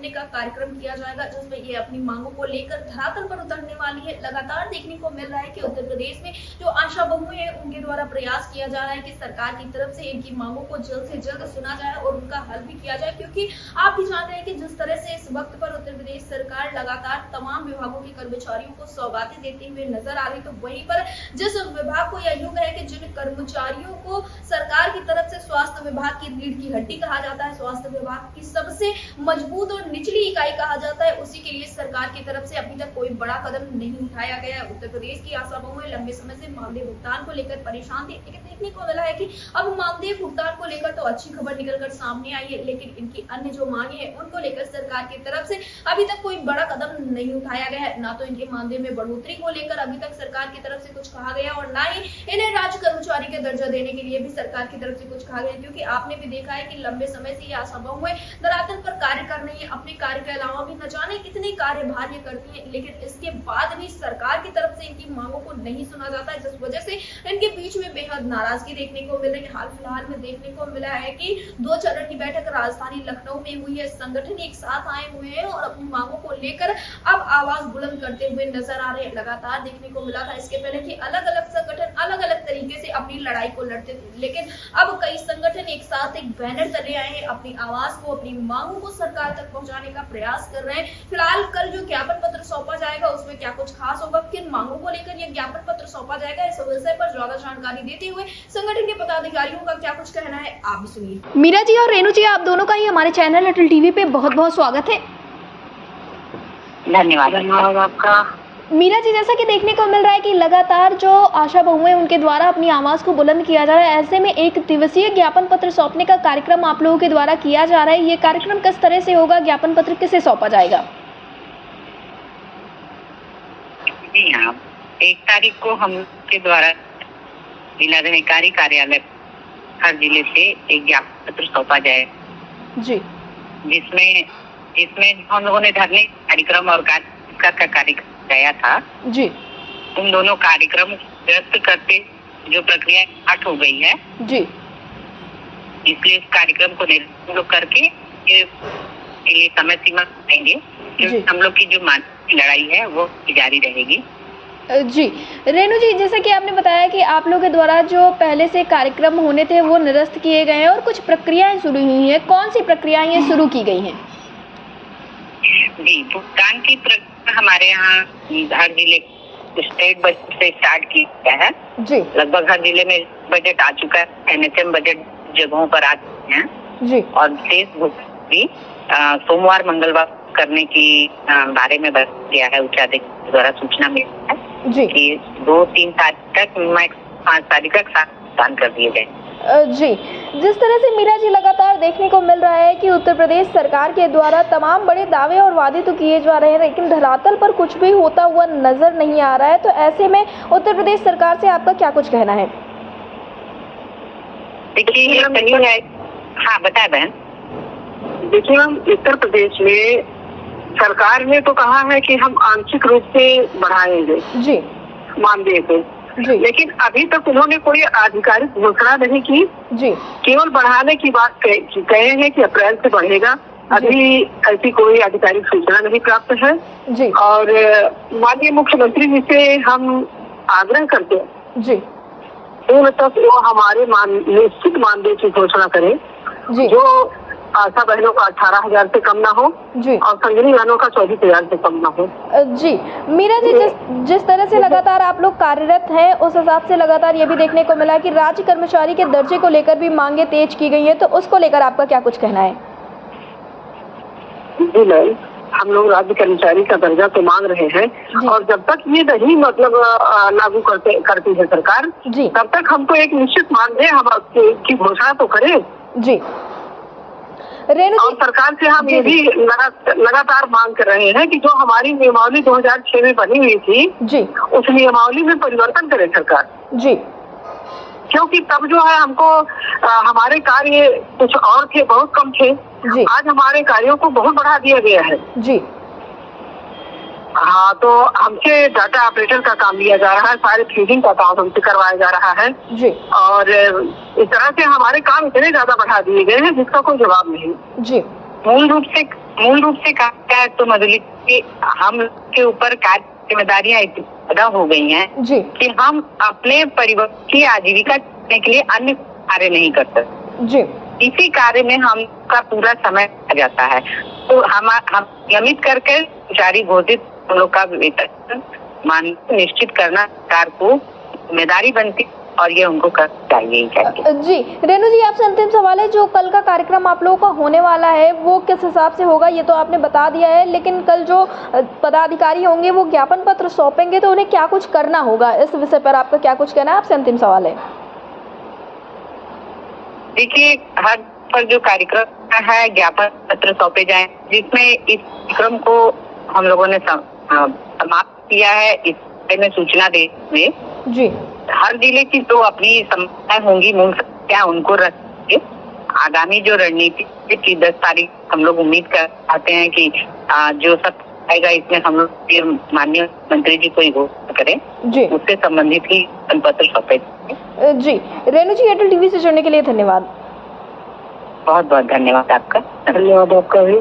सौंपने का कार्यक्रम किया जाएगा, जिसमें ये अपनी मांगों को लेकर धरातल पर उतरने वाली है। लगातार देखने को मिल रहा है कि उत्तर प्रदेश में जो आशा बहुएं हैं उनके द्वारा प्रयास किया जा रहा है कि सरकार की तरफ से इनकी मांगों को जल्द से जल्द सुना जाए और उनका हल भी किया जाए, क्योंकि आप भी जानते हैं कि जिस तरह से इस वक्त पर उत्तर प्रदेश सरकार लगातार तमाम विभागों के कर्मचारियों को सौगातें देते हुए नजर आ रही, तो वहीं पर जिस विभाग को यह युग है कि जिन कर्मचारियों को सरकार की तरफ से स्वास्थ्य विभाग की रीढ़ की हड्डी कहा जाता है, स्वास्थ्य विभाग की सबसे मजबूत और निचली इकाई कहा जाता है, उसी के लिए सरकार की तरफ से अभी तक कोई बड़ा कदम नहीं उठाया गया है। उत्तर प्रदेश की आशा बहुएं लंबे समय से मानदेय भुगतान को लेकर परेशान थी, लेकिन देखने को मिला है कि अब मानदेय भुगतान को लेकर तो अच्छी खबर निकलकर सामने आई है, लेकिन इनकी अन्य जो मांगे हैं उनको लेकर सरकार की तरफ से अभी तक कोई बड़ा कदम नहीं उठाया गया है। ना तो इनके मानदेय में बढ़ोतरी को लेकर अभी तक सरकार की तरफ से कुछ कहा गया और ना ही इन्हें राज्य कर्मचारी का दर्जा देने के लिए भी सरकार की तरफ से कुछ कहा गया, क्योंकि आपने भी देखा है कि लंबे समय से ये आशा बहुएं धरातल पर कार्य कर रही है। अपने कार्य के अलावा भी न जाने कितने कार्यभार ये करती है, लेकिन इसके बाद भी सरकार की तरफ से इनकी मांगों को नहीं सुना जाता है, जिस वजह से इनके बीच में बेहद नाराजगी देखने को मिल रही है। हाल फिलहाल में देखने को मिला है कि 2 चरण की बैठक राजधानी लखनऊ में हुई है। संगठन एक साथ आए हुए हैं और अपनी मांगों को लेकर अब आवाज बुलंद करते हुए नजर आ रहे हैं। लगातार देखने को मिला था इसके पहले कि अलग अलग संगठन अलग अलग तरीके से अपनी लड़ाई को लड़ते थे, लेकिन अब कई संगठन एक साथ एक बैनर तले आए हैं, अपनी आवाज को अपनी मांगों को सरकार तक पहुंचाने का प्रयास कर रहे हैं। फिलहाल कल जो ज्ञापन पत्र सौंपा जाएगा उसमें क्या कुछ खास होगा, किन मांगों को लेकर यह ज्ञापन पत्र सौंपा जाएगा, इस विषय पर ज्यादा जानकारी देते हुए संगठन के पदाधिकारियों का क्या कुछ कहना है आप भी सुनिए। मीरा जी और रेणु जी, आप दोनों का ही हमारे चैनल अटल टीवी पे बहुत बहुत स्वागत है। धन्यवाद आपका। मीरा जी, जैसा कि देखने को मिल रहा है कि लगातार जो आशा बहुएं उनके द्वारा अपनी आवाज को बुलंद किया जा रहा है, ऐसे में एक दिवसीय ज्ञापन पत्र सौंपने का कार्यक्रम आप लोगों के द्वारा किया जा रहा है। ये कार्यक्रम किस तरह से होगा, ज्ञापन पत्र किसे सौंपा जाएगा? जी हाँ, 1 तारीख को हम के द्वारा जिलाधिकारी कार्यालय हर जिले से एक ज्ञापन पत्र सौंपा जाए जी, जिसमें हम लोगों ने धरने कार्यक्रम और कार्यक्रम गया था जी, उन दोनों कार्यक्रम रद्द करते जो प्रक्रिया स्टार्ट हो गई है जी, इसलिए इस कार्यक्रम को निरस्त करके के लिए समय सीमा देंगे, क्योंकि हम लोग की जो मानसिक लड़ाई है वो जारी रहेगी। जी रेणु जी, जैसा कि आपने बताया कि आप लोगों के द्वारा जो पहले से कार्यक्रम होने थे वो निरस्त किए गए हैं और कुछ प्रक्रियाएं शुरू हुई हैं, कौन सी प्रक्रियाएं शुरू की गई हैं? जी, भुगतान की प्रक्रिया हमारे यहाँ हर जिले स्टेट बजट से स्टार्ट किया है जी। लगभग हर जिले में बजट आ चुका है, NHM बजट जगहों पर आ चुके हैं जी। और शेष भी सोमवार मंगलवार करने की बारे में बताया गया है, उच्च अधिकारी द्वारा सूचना मिली है जी कि 2-3 तारीख तक, 5 तारीख तक भुगतान कर दिए गए जी। जिस तरह से मीरा जी लगातार देखने को मिल रहा है कि उत्तर प्रदेश सरकार के द्वारा तमाम बड़े दावे और वादे तो किए जा रहे हैं, लेकिन धरातल पर कुछ भी होता हुआ नजर नहीं आ रहा है, तो ऐसे में उत्तर प्रदेश सरकार से आपका क्या कुछ कहना है? देखिए, ये सही है। हाँ, बताए बहन। देखिए, हम उत्तर प्रदेश में सरकार ने तो कहा है कि हम आंशिक रूप से बढ़ाएंगे जी मानदेय को, लेकिन अभी तक उन्होंने कोई आधिकारिक घोषणा नहीं की जी। केवल बढ़ाने की बात कहे हैं कि अप्रैल से बढ़ेगा, अभी ऐसी कोई आधिकारिक सूचना नहीं प्राप्त है जी। और माननीय मुख्यमंत्री जी से हम आग्रह करते हैं जी पूर्ण तक वो हमारे निश्चित मानदेय की घोषणा करें जी। जो आशा बहनों का 18,000 से कम ना हो जी और संगिनी बहनों का 24,000 से कम ना हो जी। मीरा जी, जिस तरह से लगातार आप लोग कार्यरत हैं, उस हिसाब से लगातार ये भी देखने को मिला कि राज्य कर्मचारी के दर्जे को लेकर भी मांगे तेज की गई है, तो उसको लेकर आपका क्या कुछ कहना है? जी मैम, हम लोग राज्य कर्मचारी का दर्जा तो मांग रहे हैं और जब तक ये नहीं लागू करती है सरकार जी, तब तक हमको एक निश्चित मानदेय हम की घोषणा तो करें जी। और सरकार से हम ये भी लगातार मांग कर रहे हैं कि जो हमारी नियमावली 2006 में बनी हुई थी जी, उस नियमावली में परिवर्तन करे सरकार जी, क्योंकि तब जो है हमको हमारे कार्य कुछ और थे, बहुत कम थे जी। आज हमारे कार्यों को बहुत बढ़ा दिया गया है जी। हाँ, तो हमसे डाटा ऑपरेटर का काम लिया जा रहा है, सारे फीडिंग का काम हमसे करवाया जा रहा है जी। और इस तरह से हमारे काम इतने ज्यादा बढ़ा दिए गए हैं जिसका कोई जवाब नहीं जी। मूल रूप से मूल रूप से कहा जाए तो मधुली कि हम के ऊपर कार्य जिम्मेदारियां इतनी ज्यादा हो गई हैं जी कि हम अपने परिवार की आजीविका करने के लिए अन्य कार्य नहीं कर सकते। जी इसी कार्य में हम का पूरा समय आ जाता है। तो हम नियमित करके कर्मचारी घोषित हम लोग का वेतन मान निश्चित करना सरकार को जिम्मेदारी बनती और ये उनको करना चाहिए। जी रेणु जी, आपसे अंतिम सवाल है, जो कल का कार्यक्रम आप लोगों का होने वाला है वो किस हिसाब से होगा, ये तो आपने बता दिया है, लेकिन कल जो पदाधिकारी होंगे वो ज्ञापन पत्र सौंपेंगे तो उन्हें क्या कुछ करना होगा, इस विषय पर आपका क्या कुछ कहना है? आपसे अंतिम सवाल है। देखिए, हर पर जो कार्यक्रम है ज्ञापन पत्र सौंपे जाए, जिसमें इस कार्यक्रम को हम लोगों ने समाप्त किया है। इस बारे में सूचना देने जी हर जिले की जो अपनी समस्याएं होंगी, मूल समस्या उनको रख के आगामी जो रणनीति की 10 तारीख हम लोग उम्मीद करते हैं कि जो सब आएगा इसमें हम लोग माननीय मंत्री जी को घोषणा करें जी, उससे संबंधित ही पत्र सौंपे। जी रेणु जी, एयरटेल टीवी से जुड़ने के लिए धन्यवाद। बहुत बहुत धन्यवाद आपका। धन्यवाद आपका भी।